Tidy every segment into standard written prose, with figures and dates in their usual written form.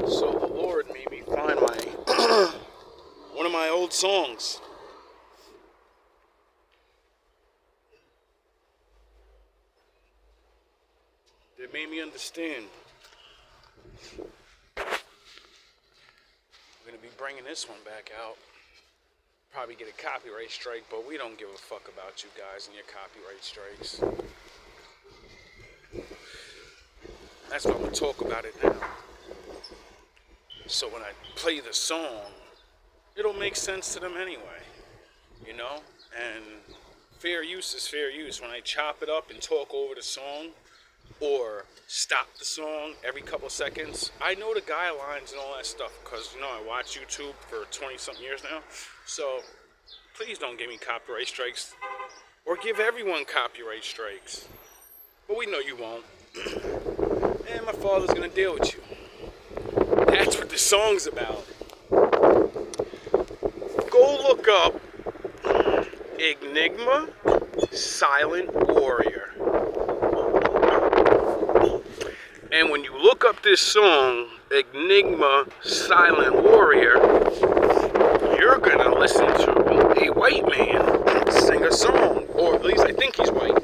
So the Lord made me find my one of my old songs. It made me understand. I'm gonna be bringing this one back out. Probably get a copyright strike, but we don't give a fuck about you guys and your copyright strikes. That's why I'm gonna talk about it now. So when I play the song, it'll make sense to them anyway, you know? And fair use is fair use. When I chop it up and talk over the song, or stop the song every couple seconds, I know the guidelines and all that stuff because, you know, I watch YouTube for 20-something years now. So please don't give me copyright strikes or give everyone copyright strikes. But we know you won't. And my father's gonna deal with you. That's what the song's about. Go look up Enigma Silent Warrior. And when you look up this song, Enigma Silent Warrior, you're gonna listen to a white man sing a song. Or at least I think he's white.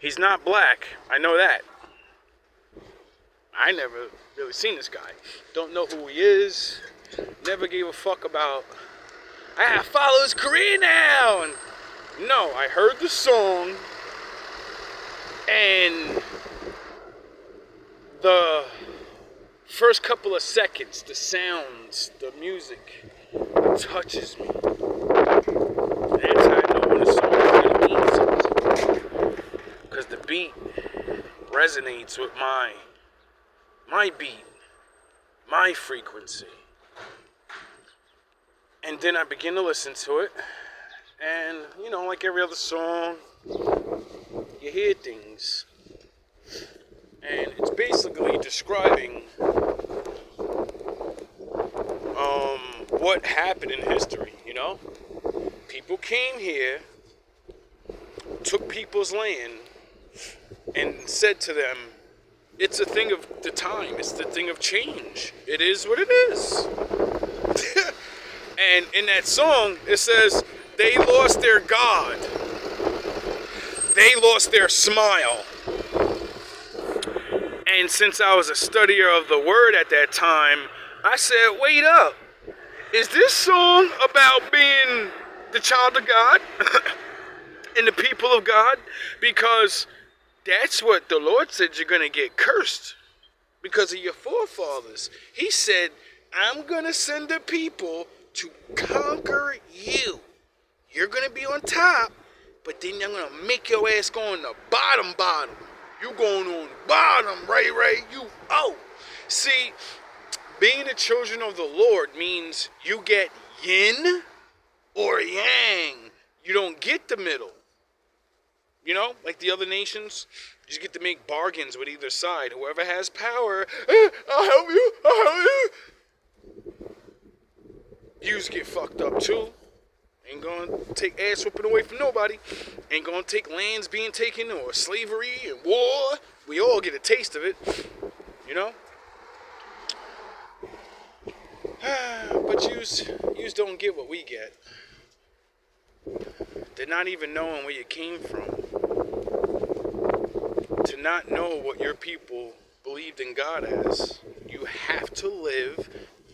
He's not black. I know that. I never really seen this guy. Don't know who he is. Never gave a fuck about, I have to follow his career now. And no, I heard the song and the first couple of seconds, the sounds, the music touches me. That's how I know when a song is going to mean something. Because the beat resonates with my beat, my frequency. And then I begin to listen to it. And, you know, like every other song, you hear things. And it's basically describing what happened in history, you know? People came here, took people's land, and said to them, it's a thing of the time, it's the thing of change. It is what it is. And in that song, it says, they lost their God. They lost their smile. And since I was a studier of the word at that time, I said, wait up. Is this song about being the child of God and the people of God? Because that's what the Lord said, you're going to get cursed because of your forefathers. He said, I'm going to send a people to conquer you. You're going to be on top, but then I'm going to make your ass go on the bottom. You going on the bottom, Ray. You, oh. See, being the children of the Lord means you get yin or yang. You don't get the middle. You know, like the other nations, you just get to make bargains with either side. Whoever has power, I'll help you. Yous get fucked up too. Ain't gonna take ass whooping away from nobody. Ain't gonna take lands being taken or slavery and war. We all get a taste of it, you know? But yous don't get what we get. They're not even knowing where you came from. To not know what your people believed in God as. You have to live,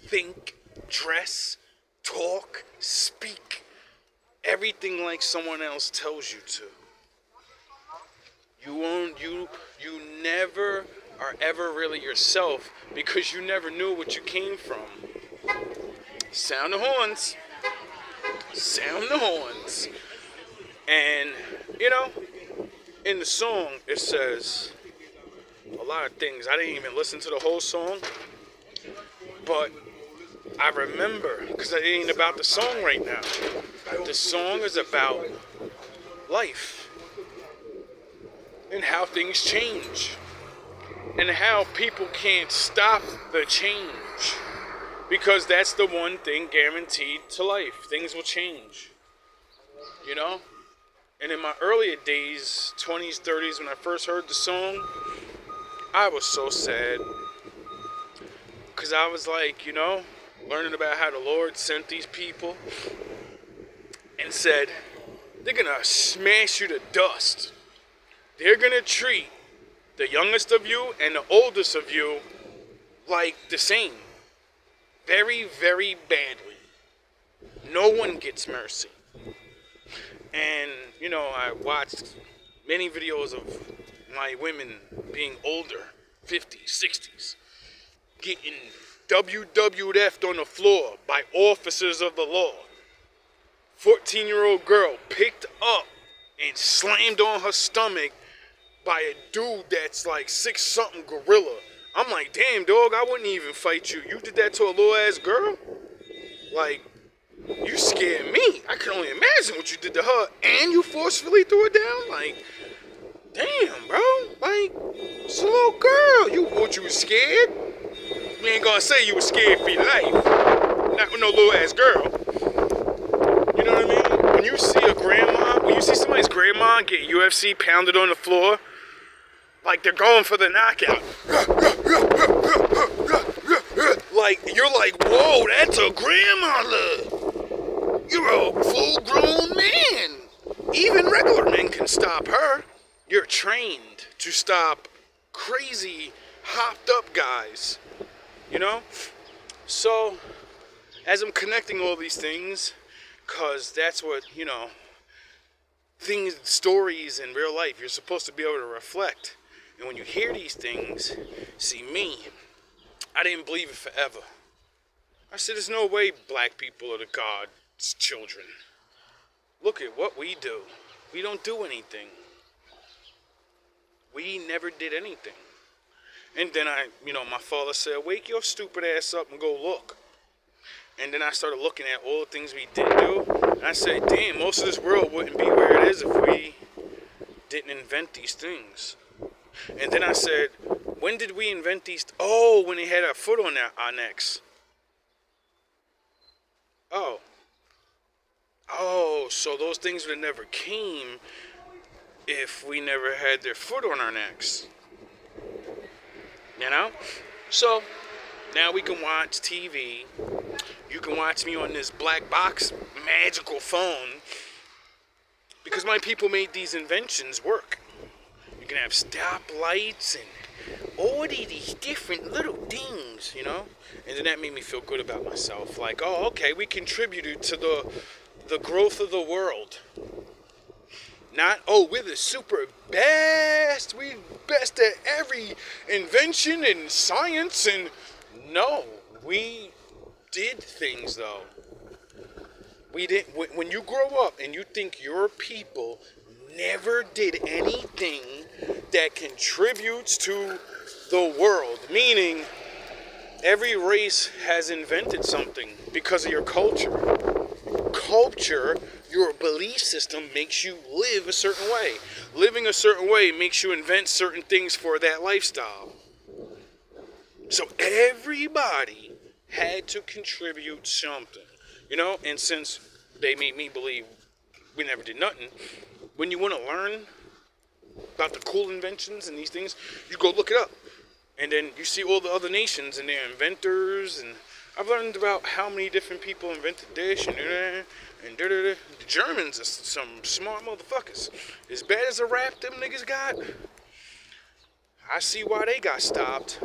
think, dress, talk, speak, everything like someone else tells you to. You never are ever really yourself because you never knew what you came from. Sound the horns. Sound the horns. And, you know, in the song, it says a lot of things. I didn't even listen to the whole song, but I remember, because it ain't about the song right now. The song is about life and how things change and how people can't stop the change, because that's the one thing guaranteed to life. Things will change, you know? And in my earlier days, 20s, 30s, when I first heard the song, I was so sad. Because I was like, learning about how the Lord sent these people and said, they're going to smash you to dust. They're going to treat the youngest of you and the oldest of you like the same. Very, very badly. No one gets mercy. And, I watched many videos of my women being older, 50s, 60s, getting WWF'd on the floor by officers of the law. 14-year-old girl picked up and slammed on her stomach by a dude that's like 6-something gorilla. I'm like, damn, dog, I wouldn't even fight you. You did that to a little ass girl? Like, you scared me. I can only imagine what you did to her, and you forcefully threw her down? Like, damn, bro. Like, it's a little girl. You was scared? We ain't gonna say you was scared for your life. Not with no little ass girl. You know what I mean? When you see somebody's grandma get UFC pounded on the floor, like they're going for the knockout. Like, you're like, whoa, that's a grandmother. You're a full-grown man. Even regular men can stop her. You're trained to stop crazy, hopped-up guys. So, as I'm connecting all these things, because that's what, stories in real life, you're supposed to be able to reflect. And when you hear these things, see me, I didn't believe it forever. I said, there's no way black people are the God's children. Look at what we do. We don't do anything. We never did anything. And then my father said, wake your stupid ass up and go look. And then I started looking at all the things we did do. And I said, damn, most of this world wouldn't be where it is if we didn't invent these things. And then I said, when did we invent these? Oh, when they had our foot on our necks. Oh, so those things would have never came if we never had their foot on our necks. So, now we can watch TV. You can watch me on this black box magical phone. Because my people made these inventions work. You can have stoplights and all these different little things, And then that made me feel good about myself. Like, oh, okay, we contributed to the growth of the world. Not, oh, we're the super best. We're best at every invention and science. And no, we did things, though. We didn't. When you grow up and you think your people never did anything that contributes to the world, meaning every race has invented something because of your culture. Culture, your belief system, makes you live a certain way. Living a certain way makes you invent certain things for that lifestyle. So everybody had to contribute something, and since they made me believe we never did nothing, when you want to learn about the cool inventions and these things, you go look it up. And then you see all the other nations and their inventors, and I've learned about how many different people invented this and The Germans are some smart motherfuckers. As bad as a rap them niggas got, I see why they got stopped.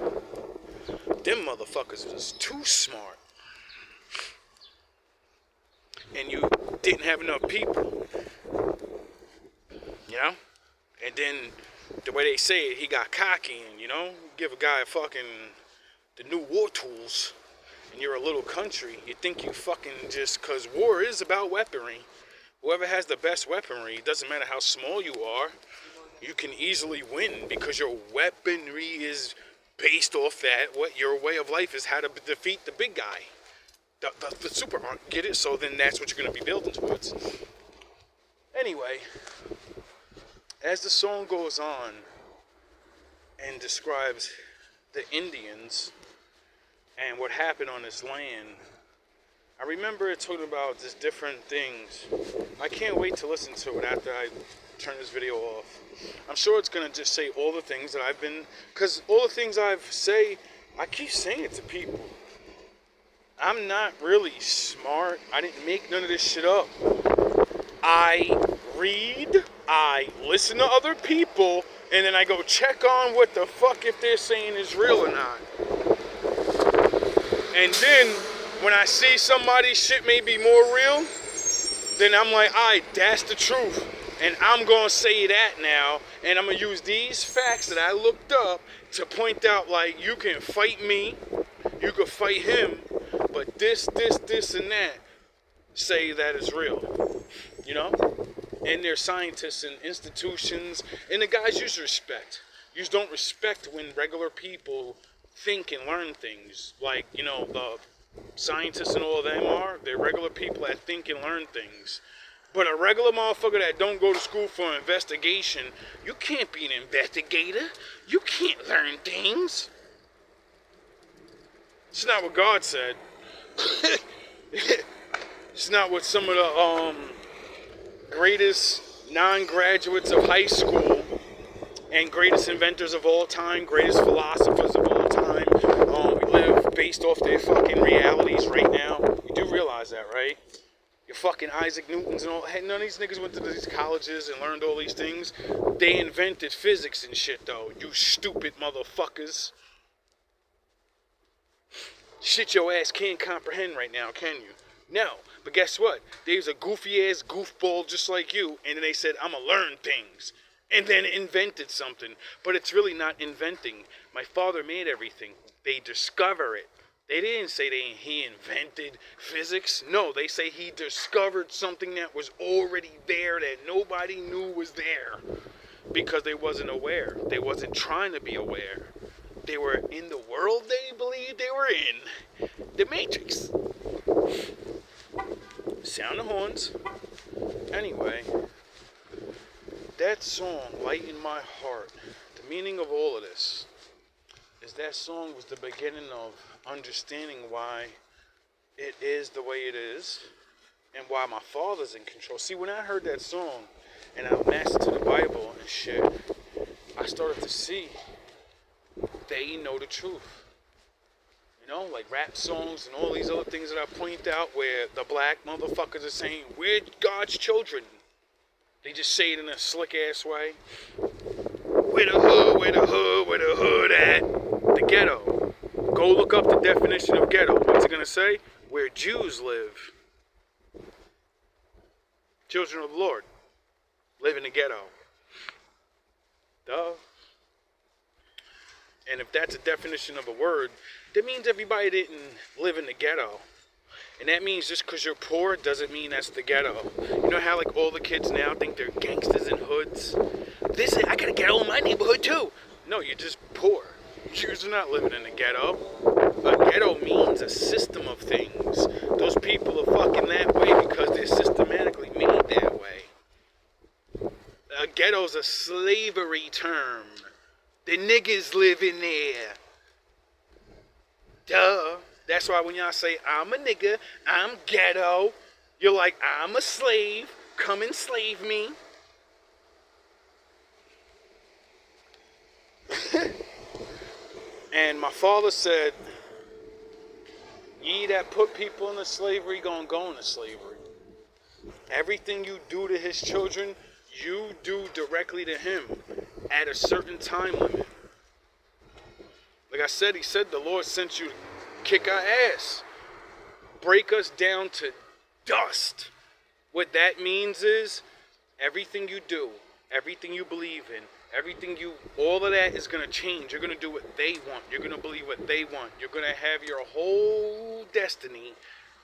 Them motherfuckers was too smart. And you didn't have enough people. And then the way they say it, he got cocky and, give a guy the new war tools, and you're a little country, you think you fucking just, cause war is about weaponry. Whoever has the best weaponry, it doesn't matter how small you are, you can easily win because your weaponry is based off that, what your way of life is, how to defeat the big guy. The super art, get it? So then that's what you're going to be building towards. Anyway, as the song goes on and describes the Indians and what happened on this land, I remember it talking about just different things. I can't wait to listen to it after I turn this video off. I'm sure it's going to just say all the things that I've been, because all the things I've say I keep saying it to people. I'm not really smart. I didn't make none of this shit up. I read, I listen to other people, and then I go check on what the fuck if they're saying is real or not. And then when I see somebody's shit may be more real, then I'm like, alright, that's the truth. And I'm going to say that now. And I'm going to use these facts that I looked up to point out, like, you can fight me, you can fight him, but this, and that say that is real. You know? And there's scientists and institutions, and the guys you should respect. You just don't respect when regular people think and learn things. Like, you know, the scientists and all of them they're regular people that think and learn things. But a regular motherfucker that don't go to school for investigation, you can't be an investigator. You can't learn things. It's not what God said. It's not what some of the greatest non-graduates of high school and greatest inventors of all time, greatest philosophers of all time, we live based off their fucking realities right now. You do realize that, right? Your fucking Isaac Newtons and all. Hey, none of these niggas went to these colleges and learned all these things. They invented physics and shit, though. You stupid motherfuckers. Shit your ass can't comprehend right now, can you? No. But guess what? There's a goofy-ass goofball just like you, and then they said, I'ma learn things. And then invented something. But it's really not inventing. My father made everything. They discover it. They didn't say he invented physics. No, they say he discovered something that was already there that nobody knew was there. Because they wasn't aware. They wasn't trying to be aware. They were in the world they believed they were in. The Matrix. Sound the horns. Anyway, that song, Light in My Heart, the meaning of all of this is that song was the beginning of understanding why it is the way it is and why my father's in control. See, when I heard that song and I matched it to the Bible and shit, I started to see they know the truth. You know, like rap songs and all these other things that I point out where the black motherfuckers are saying, we're God's children. They just say it in a slick ass way. Where the hood, where the hood, where the hood at? The ghetto. Go look up the definition of ghetto. What's it gonna say? Where Jews live. Children of the Lord live in the ghetto. Duh. And if that's a definition of a word, that means everybody didn't live in the ghetto. And that means just because you're poor doesn't mean that's the ghetto. You know how like all the kids now think they're gangsters in hoods? I got a ghetto in my neighborhood too. No, you're just poor. Jews are not living in the ghetto. A ghetto means a system of things. Those people are fucking that way because they're systematically made that way. A ghetto's a slavery term. The niggas live in there. Duh. That's why when y'all say, I'm a nigga, I'm ghetto, you're like, I'm a slave, come enslave me. And my father said, ye that put people into slavery gonna go into slavery. Everything you do to his children, you do directly to him at a certain time limit. Like I said, he said the Lord sent you to kick our ass, break us down to dust. What that means is everything you do, everything you believe in, all of that is going to change. You're going to do what they want. You're going to believe what they want. You're going to have your whole destiny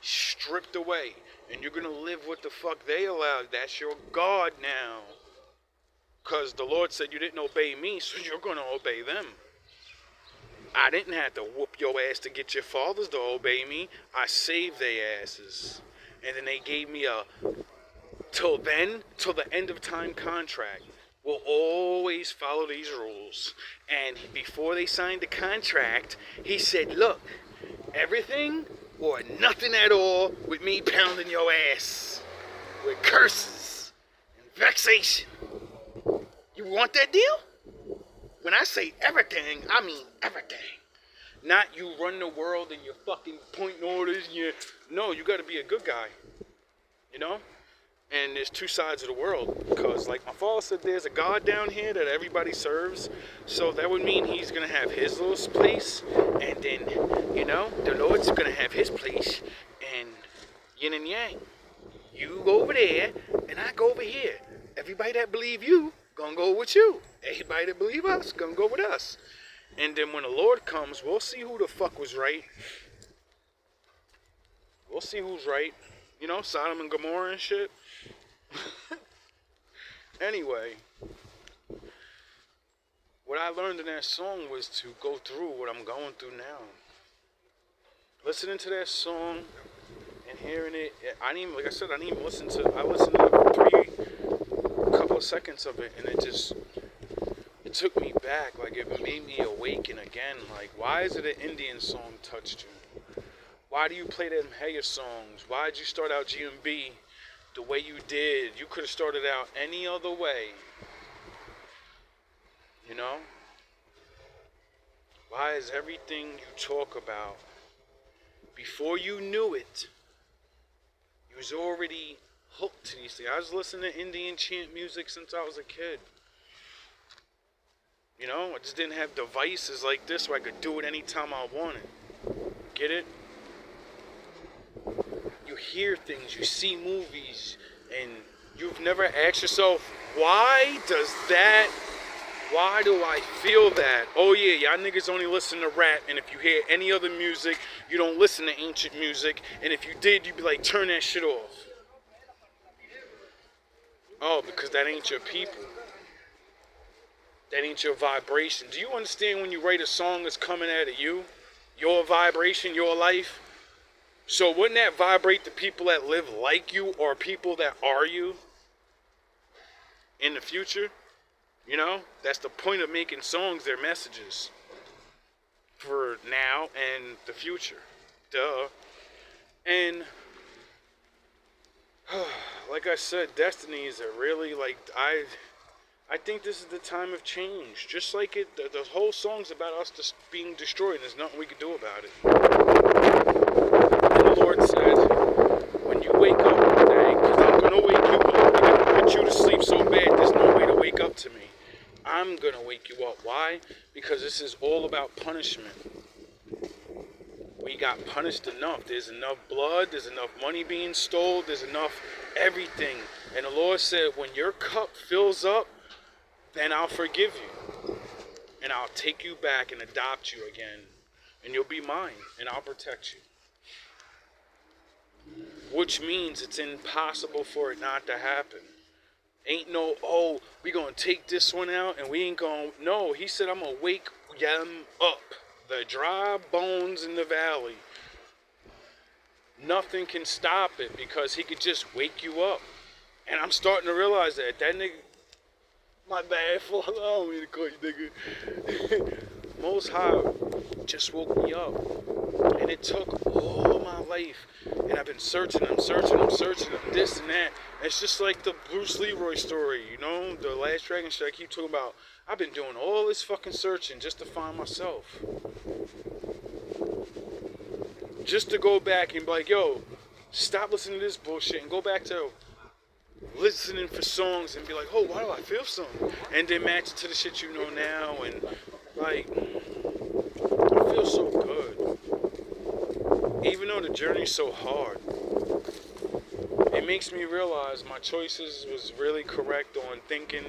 stripped away. And you're going to live what the fuck they allowed. That's your God now. Because the Lord said you didn't obey me, so you're going to obey them. I didn't have to whoop your ass to get your fathers to obey me. I saved their asses. And then they gave me a till the end of time contract. Will always follow these rules. And before they signed the contract, he said, look, everything or nothing at all with me pounding your ass. With curses and vexation. You want that deal? When I say everything, I mean everything. Not you run the world and you're fucking pointing orders and you no, you gotta be a good guy. You know? And there's two sides of the world. Because like my father said, there's a God down here that everybody serves. So that would mean he's gonna have his little place, and then, you know, the Lord's gonna have his place, and yin and yang. You go over there and I go over here. Everybody that believe you gonna go with you. Everybody that believe us gonna go with us. And then when the Lord comes, we'll see who the fuck was right. We'll see who's right. You know, Sodom and Gomorrah and shit. Anyway, what I learned in that song was to go through what I'm going through now. Listening to that song and hearing it, I didn't even, like I said, I didn't even listen to, I listened to a couple of seconds of it, and it took me back, like it made me awaken again. Like, why is it an Indian song touched you? Why do you play them Heya songs? Why did you start out GMB the way you did? You could have started out any other way. You know? Why is everything you talk about, before you knew it, you was already hooked to these things? I was listening to Indian chant music since I was a kid. You know, I just didn't have devices like this where I could do it anytime I wanted. Get it? You hear things, you see movies, and you've never asked yourself, why do I feel that? Oh yeah, y'all niggas only listen to rap, and if you hear any other music, you don't listen to ancient music, and if you did, you'd be like, turn that shit off. Oh, because that ain't your people. That ain't your vibration. Do you understand when you write a song that's coming out of you? Your vibration, your life? So wouldn't that vibrate the people that live like you, or people that are you in the future? You know, that's the point of making songs. They're messages for now and the future. Duh. And like I said, destinies are really like, I think this is the time of change. Just like it, the whole song's about us just being destroyed. There's nothing we can do about it. And the Lord said, when you wake up today, because I'm going to wake you up. I'm going to put you to sleep so bad, there's no way to wake up to me. I'm going to wake you up. Why? Because this is all about punishment. We got punished enough. There's enough blood. There's enough money being stole. There's enough everything. And the Lord said, when your cup fills up, then I'll forgive you. And I'll take you back and adopt you again. And you'll be mine. And I'll protect you. Which means it's impossible for it not to happen. Ain't no, oh, we gonna take this one out and we ain't gonna, no. He said, I'm gonna wake them up. The dry bones in the valley. Nothing can stop it, because he could just wake you up. And I'm starting to realize that nigga, my bad, I don't mean to call you nigga. Most High just woke me up. And it took all my life. And I've been searching, I'm this and that. It's just like the Bruce Leroy story, you know, the Last Dragon Shot I keep talking about. I've been doing all this fucking searching just to find myself. Just to go back and be like, yo, stop listening to this bullshit and go back to listening for songs and be like, oh, why do I feel something? And then match it to the shit you know now, and like, I feel so good. Even though the journey's so hard, it makes me realize my choices was really correct on thinking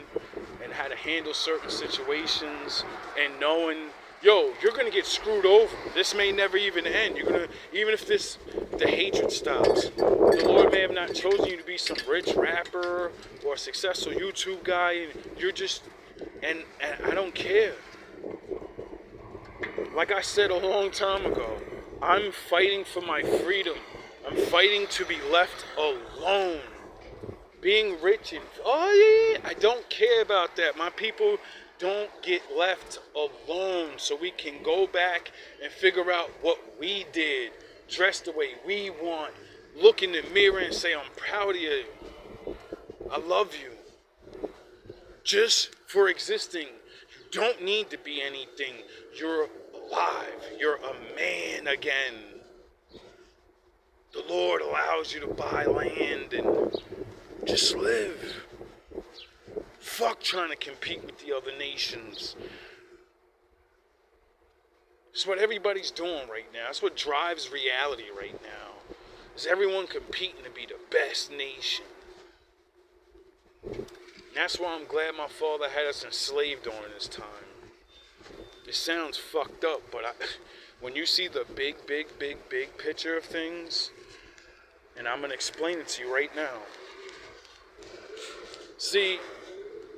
and how to handle certain situations, and knowing, yo, you're gonna get screwed over. This may never even end. You're gonna, even if the hatred stops, the Lord may have not chosen you to be some rich rapper or a successful YouTube guy, and you're just, and I don't care. Like I said a long time ago, I'm fighting for my freedom. I'm fighting to be left alone. Being rich and, oh yeah, I don't care about that. My people don't get left alone, so we can go back and figure out what we did, dress the way we want, look in the mirror and say, I'm proud of you. I love you. Just for existing. You don't need to be anything. You're alive. You're a man again. The Lord allows you to buy land and just live. Fuck trying to compete with the other nations. It's what everybody's doing right now. That's what drives reality right now. Is everyone competing to be the best nation. And that's why I'm glad my father had us enslaved during this time. It sounds fucked up, but when you see the big picture of things, and I'm going to explain it to you right now. See,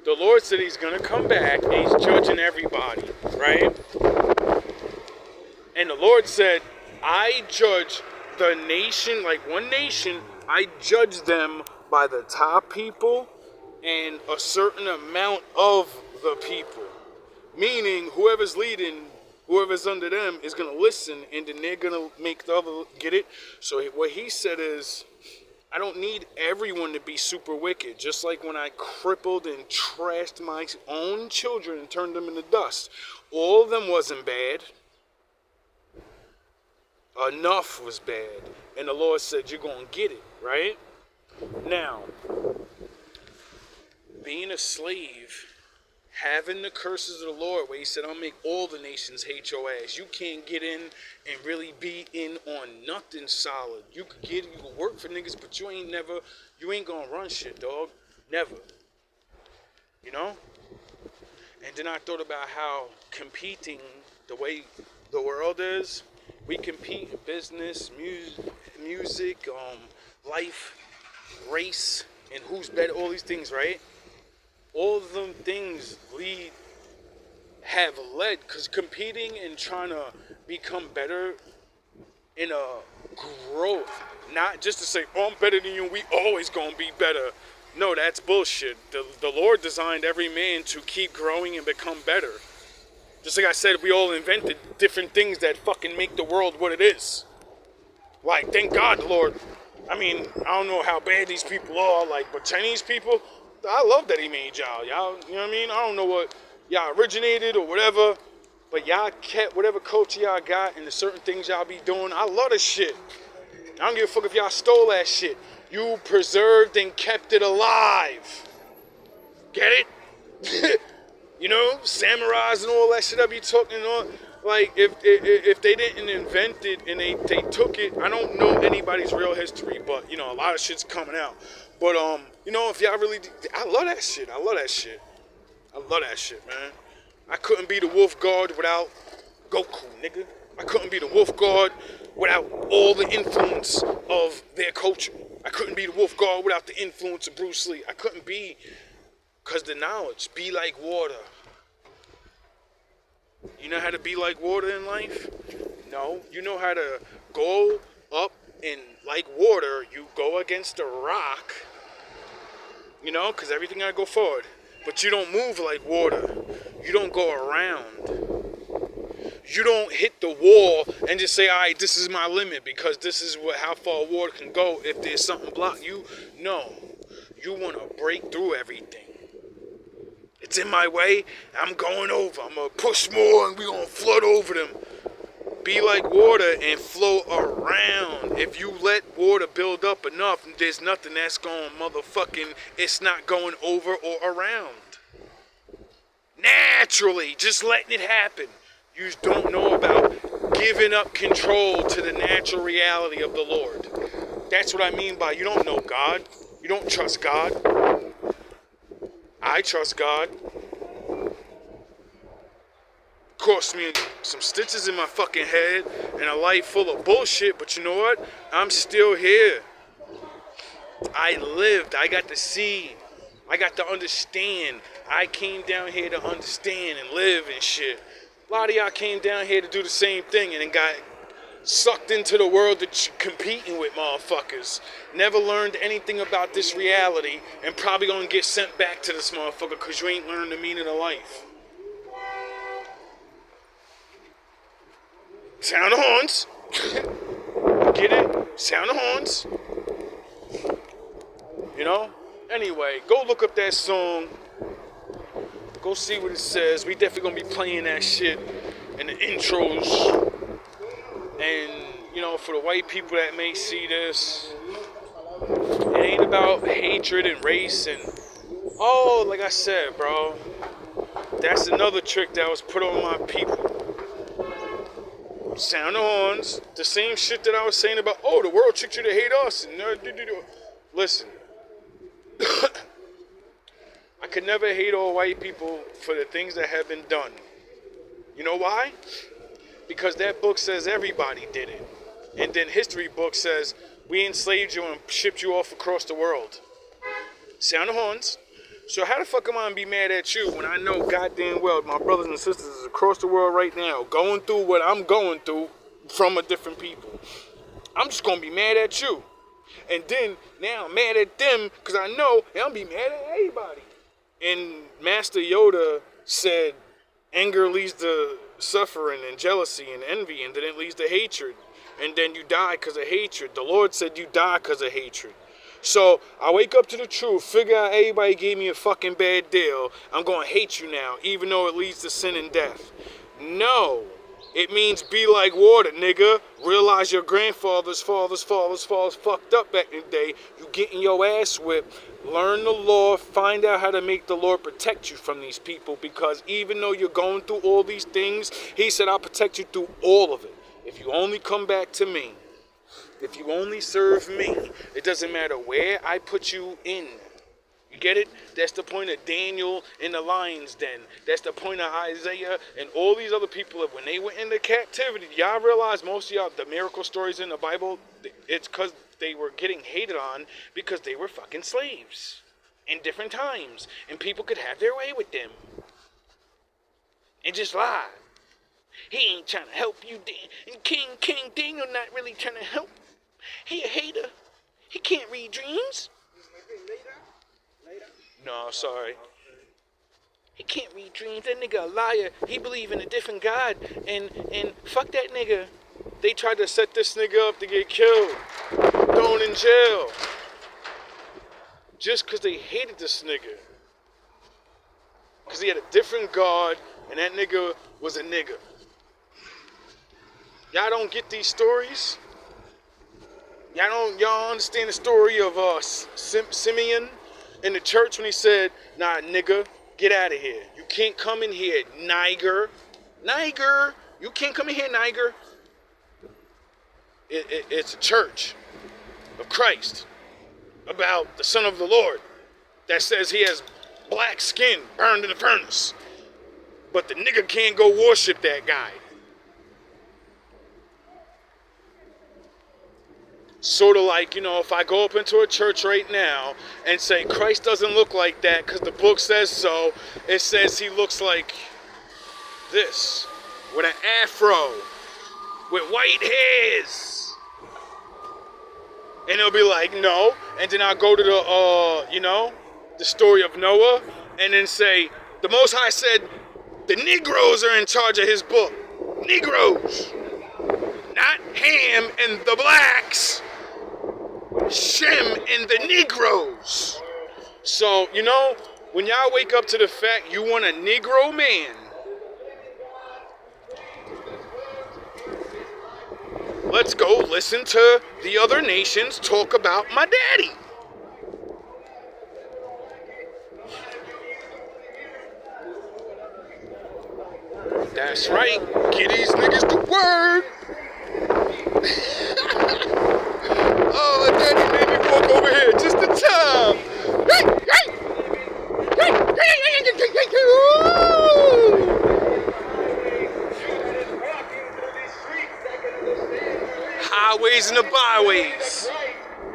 the Lord said he's going to come back and he's judging everybody, right? And the Lord said, I judge the nation, like one nation, I judge them by the top people and a certain amount of the people. Meaning, whoever's leading, whoever's under them is going to listen, and then they're going to make the other get it. So what he said is, I don't need everyone to be super wicked. Just like when I crippled and trashed my own children and turned them into dust. All of them wasn't bad. Enough was bad. And the Lord said, you're going to get it, right? Now, being a slave, having the curses of the Lord, where he said, I'll make all the nations hate your ass. You can't get in and really be in on nothing solid. You can work for niggas, but you ain't gonna run shit, dog. Never. You know? And then I thought about how competing, the way the world is, we compete in business, music, life, race, and who's better, all these things, right? All of them things have led, because competing and trying to become better in a growth, not just to say, oh, I'm better than you, we always gonna be better. No, that's bullshit. The Lord designed every man to keep growing and become better. Just like I said, we all invented different things that fucking make the world what it is. Like, thank God, the Lord. I mean, I don't know how bad these people are, but Chinese people, I love that he made y'all. Y'all, you know what I mean? I don't know what y'all originated or whatever, but y'all kept whatever culture y'all got and the certain things y'all be doing. I love this shit. I don't give a fuck if y'all stole that shit. You preserved and kept it alive. Get it? You know, samurais and all that shit I be talking on. Like, if they didn't invent it and they took it, I don't know anybody's real history, but, you know, a lot of shit's coming out. But, you know, if y'all really, I love that shit. I love that shit. I love that shit, man. I couldn't be the Wolf Guard without Goku, nigga. I couldn't be the Wolf Guard without all the influence of their culture. I couldn't be the Wolf Guard without the influence of Bruce Lee. I couldn't be, because the knowledge, be like water. You know how to be like water in life? No. You know how to go up and like water, you go against a rock, you know, because everything gotta go forward. But you don't move like water. You don't go around. You don't hit the wall and just say, all right, this is my limit because this is how far water can go if there's something blocked you. No. You want to break through everything. It's in my way, I'm going over. I'm going to push more and we're going to flood over them. Be like water and flow around. If you let water build up enough, there's nothing that's going it's not going over or around. Naturally, just letting it happen. You just don't know about giving up control to the natural reality of the Lord. That's what I mean by you don't know God. You don't trust God. I trust God. Cost me some stitches in my fucking head and a life full of bullshit, but you know what? I'm still here. I lived. I got to see. I got to understand. I came down here to understand and live and shit. A lot of y'all came down here to do the same thing and then got sucked into the world that you're competing with, motherfuckers. Never learned anything about this reality and probably gonna get sent back to this motherfucker because you ain't learned the meaning of life. Sound the horns. Get it? Sound the horns. You know? Anyway, go look up that song. Go see what it says. We definitely gonna be playing that shit and the intros. And, you know, for the white people that may see this, it ain't about hatred and race and, oh, like I said, bro, that's another trick that was put on my people. Sound the horns, the same shit that I was saying about, oh, the world tricked you to hate us. And listen, I could never hate all white people for the things that have been done. You know why? Because that book says everybody did it. And then history book says we enslaved you and shipped you off across the world. Sound the horns. So how the fuck am I gonna be mad at you when I know goddamn well my brothers and sisters is across the world right now going through what I'm going through from a different people? I'm just gonna be mad at you. And then now I'm mad at them because I know I'm gonna be mad at everybody. And Master Yoda said anger leads to suffering and jealousy and envy, and then it leads to hatred. And then you die because of hatred. The Lord said you die because of hatred. So I wake up to the truth, figure out everybody gave me a fucking bad deal. I'm going to hate you now, even though it leads to sin and death. No. It means be like water, nigga. Realize your grandfather's fathers fucked up back in the day. You getting your ass whipped. Learn the law. Find out how to make the Lord protect you from these people. Because even though you're going through all these things, he said, I'll protect you through all of it. If you only come back to me. If you only serve me, it doesn't matter where I put you in. You get it? That's the point of Daniel in the lion's den. That's the point of Isaiah and all these other people. When they went into captivity, y'all realize most of y'all, the miracle stories in the Bible, it's because they were getting hated on because they were fucking slaves in different times. And people could have their way with them. And just lie. He ain't trying to help you, and King Daniel not really trying to help. He a hater. He can't read dreams. No, sorry. He can't read dreams. That nigga a liar. He believe in a different God. And fuck that nigga. They tried to set this nigga up to get killed. Thrown in jail. Just because they hated this nigga. Because he had a different God. And that nigga was a nigga. Y'all don't get these stories? Y'all understand the story of Simeon in the church when he said, nah, nigga, get out of here. You can't come in here, Niger. You can't come in here, Niger. It's a church of Christ about the Son of the Lord that says he has black skin burned in the furnace. But the nigga can't go worship that guy. Sort of like, you know, if I go up into a church right now and say Christ doesn't look like that because the book says so, it says he looks like this, with an afro, with white hairs. And they'll be like, no. And then I'll go to the story of Noah and then say, the Most High said, the Negroes are in charge of his book. Negroes. Not Ham and the blacks. Shem and the Negroes. So, you know, when y'all wake up to the fact you want a Negro man, let's go listen to the other nations talk about my daddy. That's right. Get these niggas to word. Oh, my daddy made me walk over here just in time. Highways and the byways.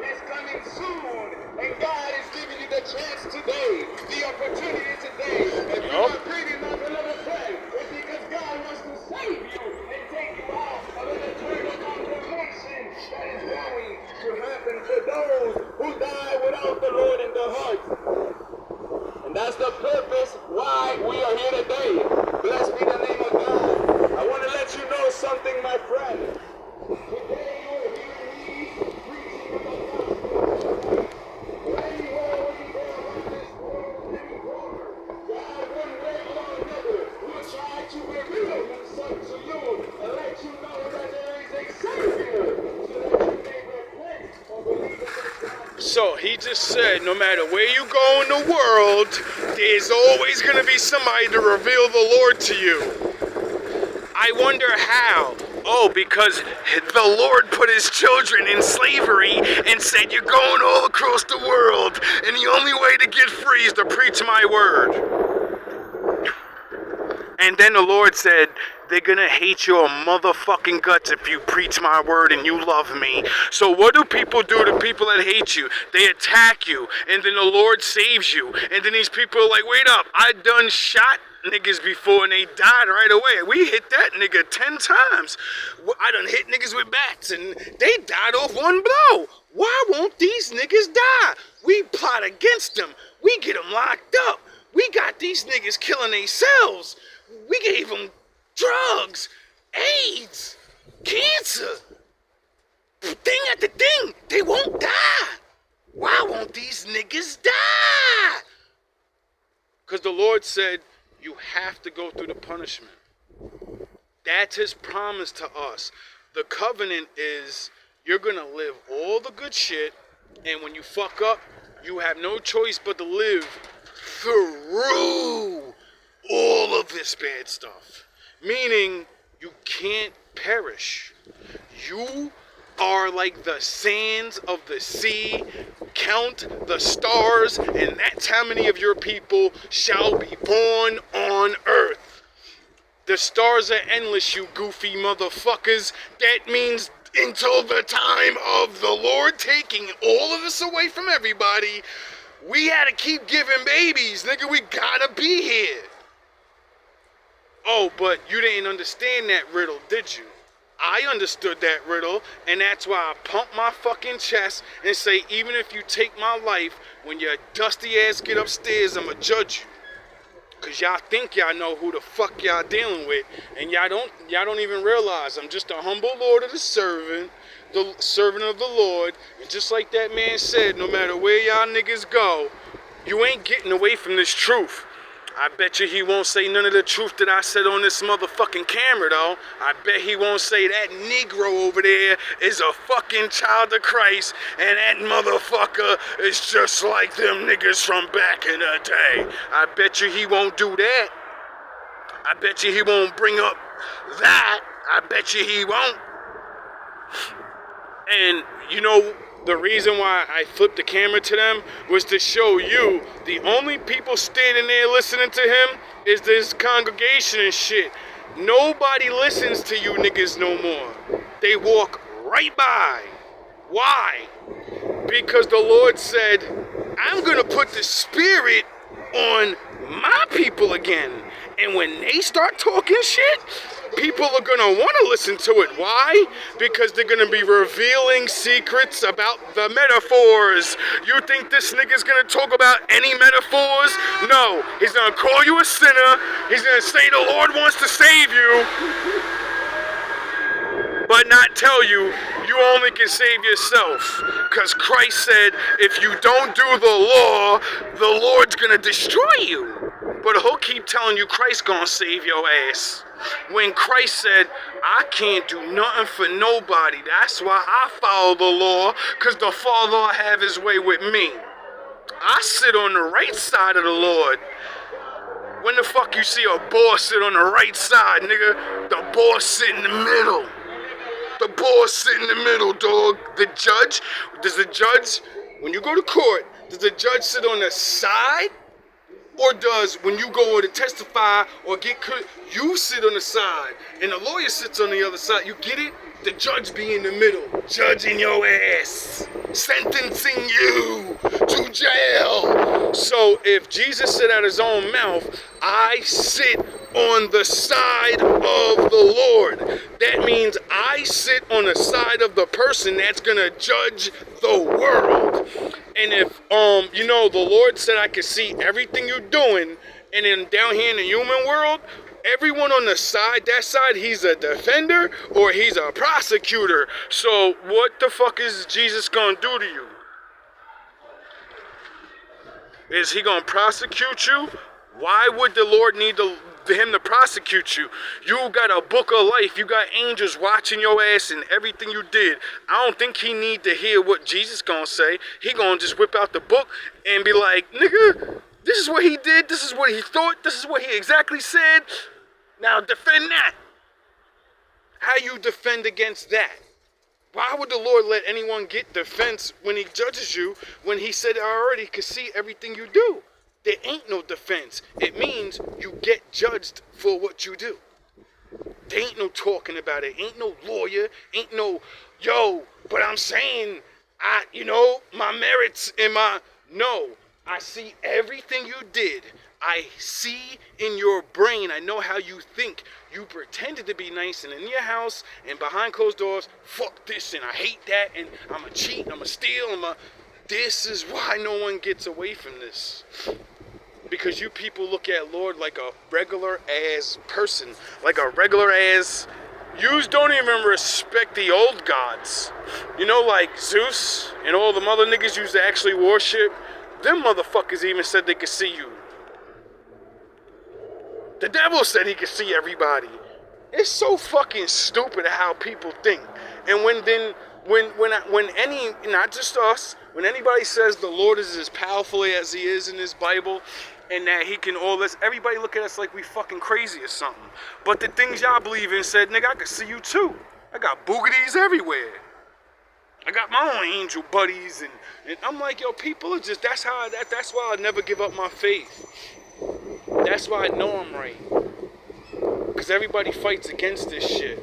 It's coming soon, and God is giving you the chance today, the opportunity today. If you are greedy, my beloved friend, it's because God wants to save you and take you out of an eternal condemnation that is going to happen to those who die without the Lord in their hearts. And that's the purpose why we are here today. Blessed be the name of God. I want to let you know something, my friend. Today you are hearing me preaching about gospel. Anywhere we go around this world, any corner, God, one way or another, will try to reveal himself to you. So he just said, no matter where you go in the world, there's always going to be somebody to reveal the Lord to you. I wonder how. Oh, because the Lord put his children in slavery and said, you're going all across the world, and the only way to get free is to preach my word. And then the Lord said, they're gonna hate your motherfucking guts if you preach my word and you love me. So what do people do to people that hate you? They attack you, and then the Lord saves you. And then these people are like, wait up, I done shot niggas before and they died right away. We hit that nigga 10 times. I done hit niggas with bats and they died off one blow. Why won't these niggas die? We plot against them. We get them locked up. We got these niggas killing themselves. We gave them drugs, AIDS, cancer. Thing at the thing, they won't die. Why won't these niggas die? Because the Lord said, you have to go through the punishment. That's his promise to us. The covenant is, you're going to live all the good shit, and when you fuck up, you have no choice but to live through all of this bad stuff. Meaning, you can't perish. You are like the sands of the sea. Count the stars, and that's how many of your people shall be born on earth. The stars are endless, you goofy motherfuckers. That means until the time of the Lord taking all of us away from everybody, we had to keep giving babies, nigga. We gotta be here. Oh, but you didn't understand that riddle, did you? I understood that riddle, and that's why I pump my fucking chest and say, even if you take my life, when your dusty ass get upstairs, I'ma judge you. Cause y'all think y'all know who the fuck y'all dealing with, and y'all don't even realize I'm just a humble Lord of the servant of the Lord. And just like that man said, no matter where y'all niggas go, you ain't getting away from this truth. I bet you he won't say none of the truth that I said on this motherfucking camera, though. I bet he won't say that Negro over there is a fucking child of Christ, and that motherfucker is just like them niggas from back in the day. I bet you he won't do that. I bet you he won't bring up that. I bet you he won't. And, you know, the reason why I flipped the camera to them was to show you the only people standing there listening to him is this congregation and shit. Nobody listens to you niggas no more. They walk right by. Why? Because the Lord said, I'm going to put the spirit on my people again. And when they start talking shit, people are going to want to listen to it. Why? Because they're going to be revealing secrets about the metaphors. You think this nigga's going to talk about any metaphors? No. He's going to call you a sinner. He's going to say the Lord wants to save you, but not tell you you only can save yourself. Because Christ said, if you don't do the law, the Lord's going to destroy you. But he'll keep telling you Christ's gonna save your ass. When Christ said, I can't do nothing for nobody. That's why I follow the law, because the Father will have his way with me. I sit on the right side of the Lord. When the fuck you see a boss sit on the right side, nigga? The boss sit in the middle. The boss sit in the middle, dog. The judge, when you go to court, does the judge sit on the side? Or does, when you go to testify or get you sit on the side and the lawyer sits on the other side? You get it? The judge be in the middle, judging your ass, sentencing you to jail. So if Jesus said out his own mouth, I sit on the side of the Lord, that means I sit on the side of the person that's gonna judge the world. And if, you know, the Lord said I could see everything you're doing, and then down here in the human world, everyone on the side, that side, he's a defender or he's a prosecutor. So what the fuck is Jesus gonna do to you? Is he gonna prosecute you? Why would the Lord need to him to prosecute you. You got a book of life. You got angels watching your ass and everything you did. I don't think he need to hear what Jesus gonna say. He gonna just whip out the book and be like, nigga, this is what he did. This is what he thought. This is what he exactly said. Now defend that. How you defend against that? Why would the Lord let anyone get defense when he judges you when he said I already could see everything you do? There ain't no defense. It means you get judged for what you do. There ain't no talking about it. Ain't no lawyer. Ain't no, yo, but I'm saying, my merits and no. I see everything you did. I see in your brain. I know how you think. You pretended to be nice and in your house and behind closed doors, fuck this and I hate that and I'm a cheat, I'm a steal, This is why no one gets away from this. Because you people look at Lord like a regular ass person. Like a regular ass. Yous don't even respect the old gods. You know, like Zeus and all the mother niggas used to actually worship. Them motherfuckers even said they could see you. The devil said he could see everybody. It's so fucking stupid how people think. And when any, not just us, when anybody says the Lord is as powerful as he is in this Bible, and that he can all this, everybody look at us like we fucking crazy or something. But the things y'all believe in said, nigga, I can see you too. I got boogaties everywhere. I got my own angel buddies, and I'm like, yo, people are just, that's why I never give up my faith. That's why I know I'm right. Because everybody fights against this shit.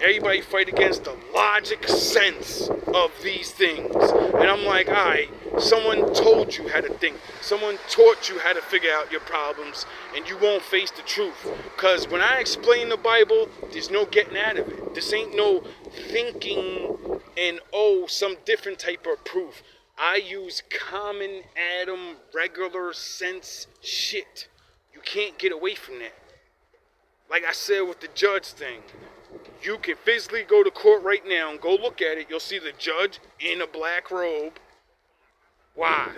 Everybody fight against the logic sense of these things. And I'm like, alright, someone told you how to think. Someone taught you how to figure out your problems, and you won't face the truth. Because when I explain the Bible, there's no getting out of it. This ain't no thinking and, some different type of proof. I use common Adam, regular sense shit. You can't get away from that. Like I said with the judge thing. You can physically go to court right now and go look at it. You'll see the judge in a black robe. Why?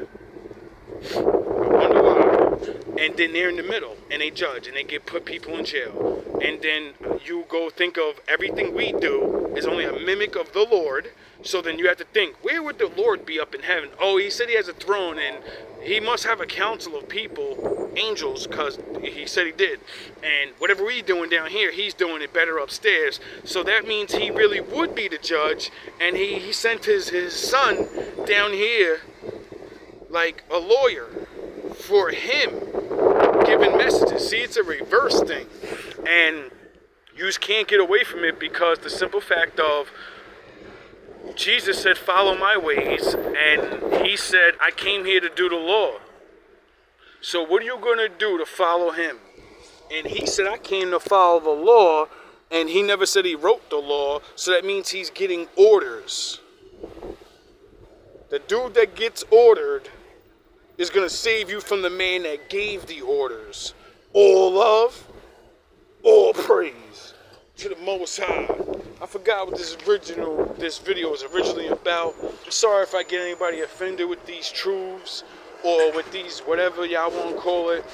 I wonder why. And then they're in the middle and they judge and they put people in jail. And then you go think of everything we do is only a mimic of the Lord. So then you have to think, where would the Lord be up in heaven? Oh, he said he has a throne and he must have a council of people, angels, because he said he did. And whatever we're doing down here, he's doing it better upstairs. So that means he really would be the judge. And he sent his son down here like a lawyer for him, giving messages. See, it's a reverse thing. And you just can't get away from it because the simple fact of Jesus said, follow my ways, and he said, I came here to do the law. So what are you going to do to follow him? And he said, I came to follow the law, and he never said he wrote the law, so that means he's getting orders. The dude that gets ordered is going to save you from the man that gave the orders. All love, all praise to the Most High. I forgot what this video was originally about. I'm sorry if I get anybody offended with these truths or with these whatever y'all want to call it.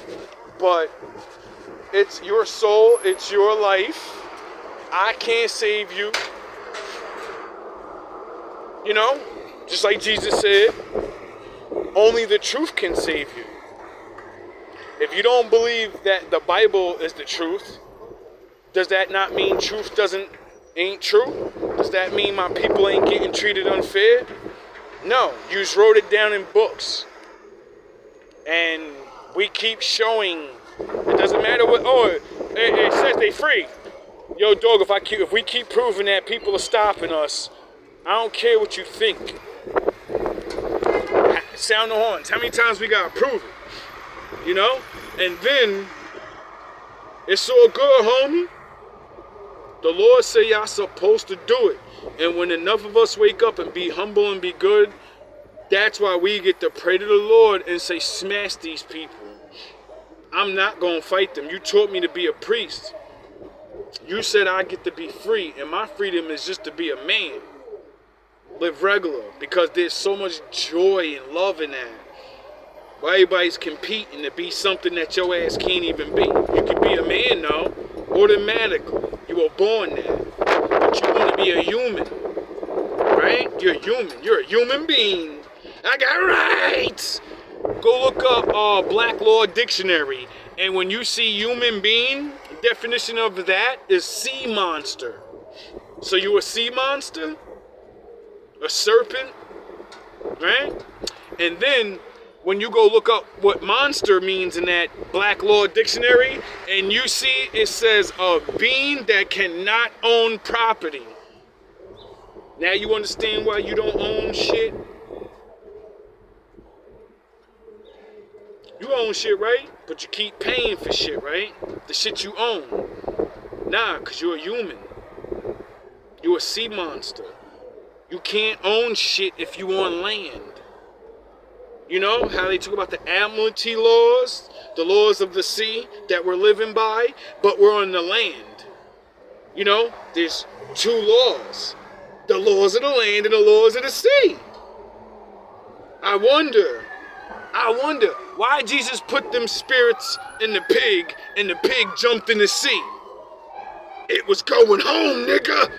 But it's your soul, it's your life. I can't save you. You know, just like Jesus said, only the truth can save you. If you don't believe that the Bible is the truth, does that not mean truth ain't true? Does that mean my people ain't getting treated unfair? No, you just wrote it down in books. And we keep showing, it doesn't matter what, it says they free. Yo, dog, if we keep proving that people are stopping us, I don't care what you think. Sound the horns. How many times we gotta prove it? You know? And then, it's all good, homie. The Lord say y'all supposed to do it. And when enough of us wake up and be humble and be good, that's why we get to pray to the Lord and say, smash these people. I'm not going to fight them. You taught me to be a priest. You said I get to be free. And my freedom is just to be a man. Live regular. Because there's so much joy and love in that. Why everybody's competing to be something that your ass can't even be? You can be a man, though, automatically. You were born there. But you want to be a human, right? You're human. You're a human being. I got rights. Go look up Black Law Dictionary. And when you see human being, definition of that is sea monster. So you a sea monster? A serpent? Right? And then when you go look up what monster means in that Black Law Dictionary, and you see it says a being that cannot own property. Now you understand why you don't own shit? You own shit, right? But you keep paying for shit, right? The shit you own. Nah, because you're a human. You're a sea monster. You can't own shit if you on land. You know how they talk about the Admiralty laws, the laws of the sea that we're living by, but we're on the land. You know, there's two laws. The laws of the land and the laws of the sea. I wonder why Jesus put them spirits in the pig and the pig jumped in the sea. It was going home, nigga.